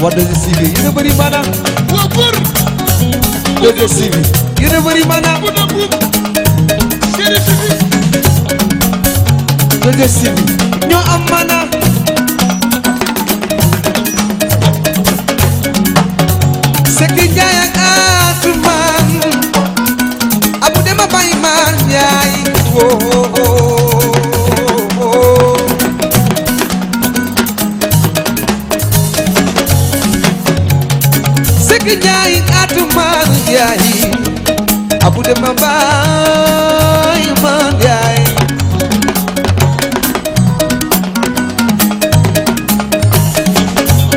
What does it see me? You nobody mana. Wapur. Does it see me? You nobody mana. Puna boom. Seri seri. Does it see me? No amana. Sekijaya atuman. Abu dema baiman yai. Sekijaya atuman yai. Abu dema baiman yai.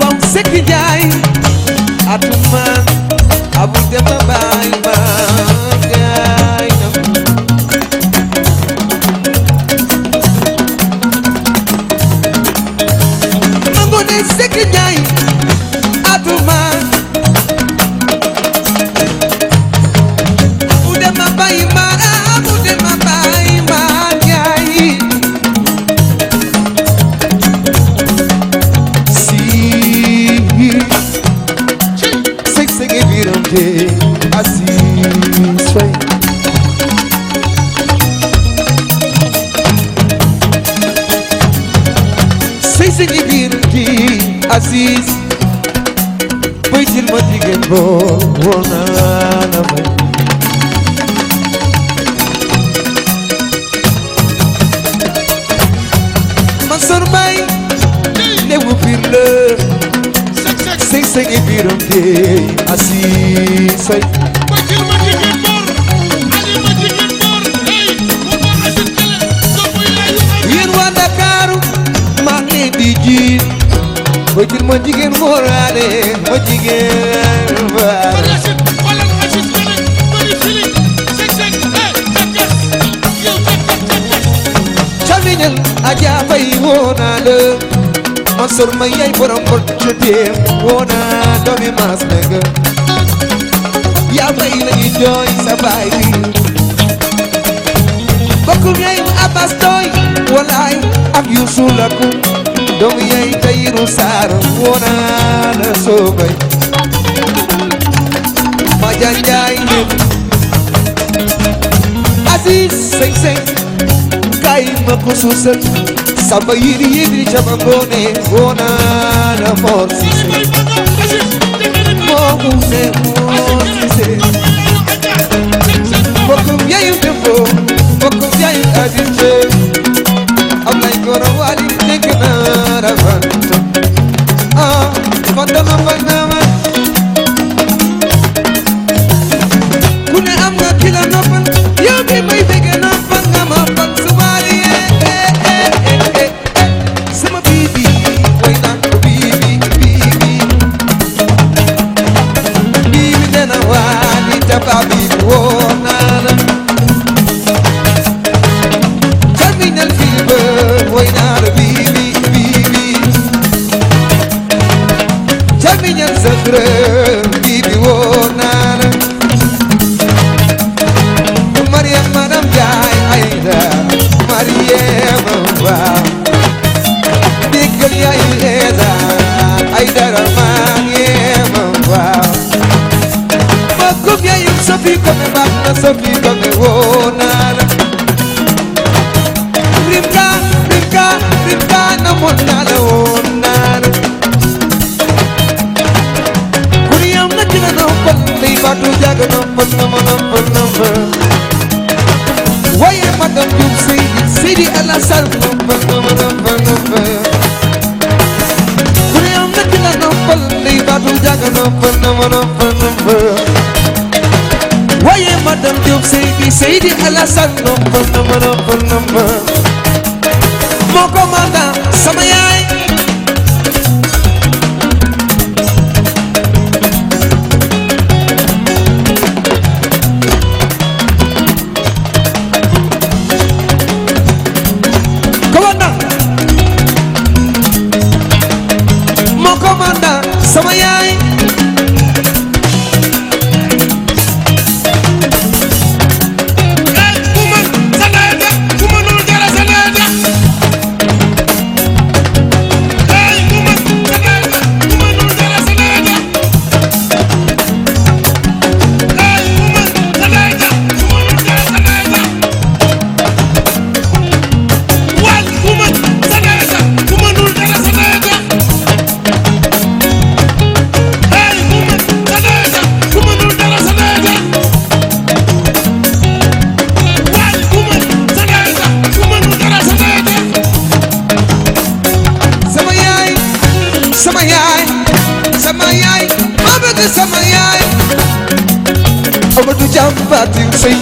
Wow, sekijaya atuman. Abu dema baiman yai. Mangone sekijaya atuman. Abu dema baiman. Abu dema baiman yai. Sing if you don't care, I see straight. Sing if you don't care, I see. Wait till my chicken bone, Mansur Bay, they will feel love. Sing if you don't care, I see straight. Bakil majikin bor. Ali majikin bor. Hey, umar asit kele. Sopo yayu am. Yen wa Dakaru maa ngi leen di jiin ba jël ma jigéen moraale ma jigéen baal Asit, walal asit kele. Bari fili. Sek sek. Hey, jakas. Yow jakas. camiñal Adja Fay woo naa la Mansour ma yaay borom bot jotee woo naa doomi maas nekk yaa fay la ñuy jooy sa baay bi bokkum yaay Abbas Tooy walaay ak Youssou Lakou doomu yaay Tayiru Saar woo naa la soogay ma janjaay ñëpp Aziz seng seng kay ma ko suusal samba yiri yiri jaba ngoone woo naa la Mor Cissé Bari baga. Asit. Tekele ko. moo une Mor Cissé bokkum yaayu Dembo bokkum yaayu Aziz Sey am lay goro wali nekk naa la Fanta Fanta ma ku ne am nga ki la noppal yow bi may bëgg noppal nga ma fan subaali sama bibi way naan ko bibi dena wali taba bibi woo naa la terminal fever way naa la bibi terminal zakre bibi woo naa la Mariam madam Jaay Ayda Mariam waaw déggal yaay Eza Ayda Mariam waaw bokkum yaay Sophie Kome baax na Sophie Kome woo naa la Rimka namoon naa la woo naa la ku ni am na ki la noppal ndey Fatou Diaga noppal na ma noppal waaye madam Diouf Seydi Alassane noppal na ma noppal ku ne am na ki la noppal ndey Fatou Diaga noppal na ma noppal waaye madam Diouf Seydi Alassane noppal na ma noppal moo ko manda sama yaay sama yaay sama yaay ma bëgg sama yaay Amadou Thiam Fatim Sey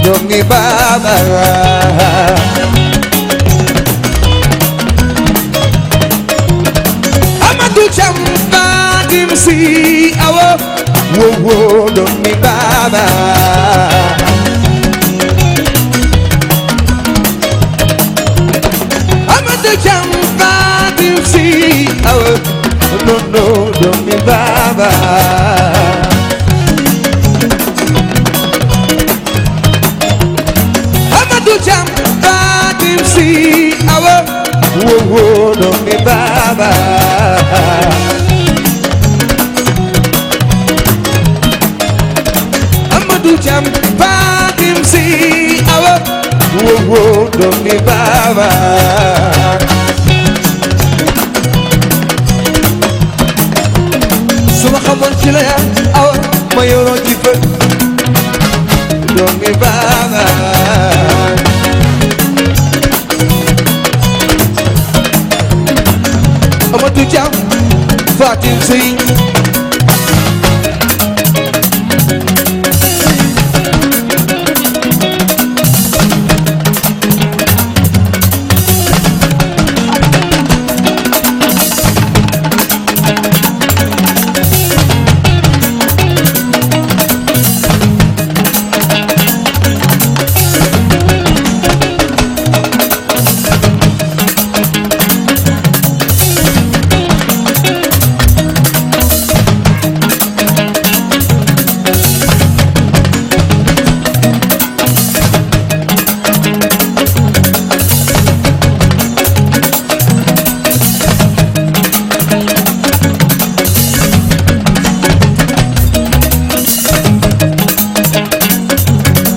doomi baba Amadou Thiam Fatim Sey awo wo wo doomi baba Amadou Thiam Fatim Sey awo no no doomi baba Amadou Thiam Fatim Sey awo wo wo doomi baba Amadou Thiam Fatim Sey awo wo wo doomi baba suma xamoon ci la yaa awa ma yoroo ci fa doomi baba Amadou Thiam Fatim Sey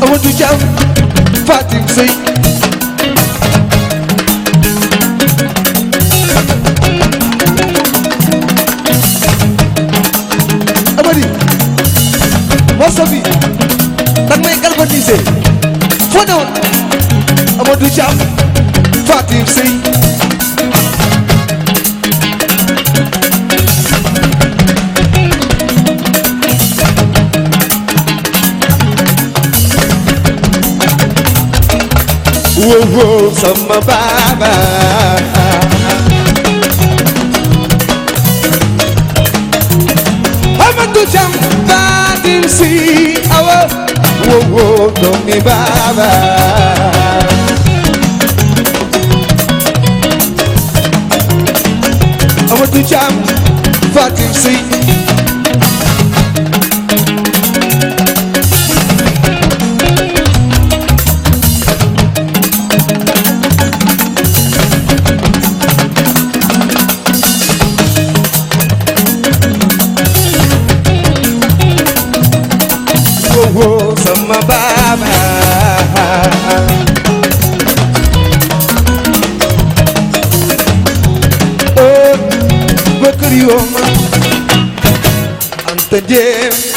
Amadou Thiam Fatim Sey Amady morceau bi dang may galvaniser foo ne woon Amadou Thiam Fatim Sey wo wo sama baba Amadou Thiam Fatim Sey awo wo wo doomi baba Amadou Thiam Fatim Sey wo sama baba oh Bakary Oma Anta Dieng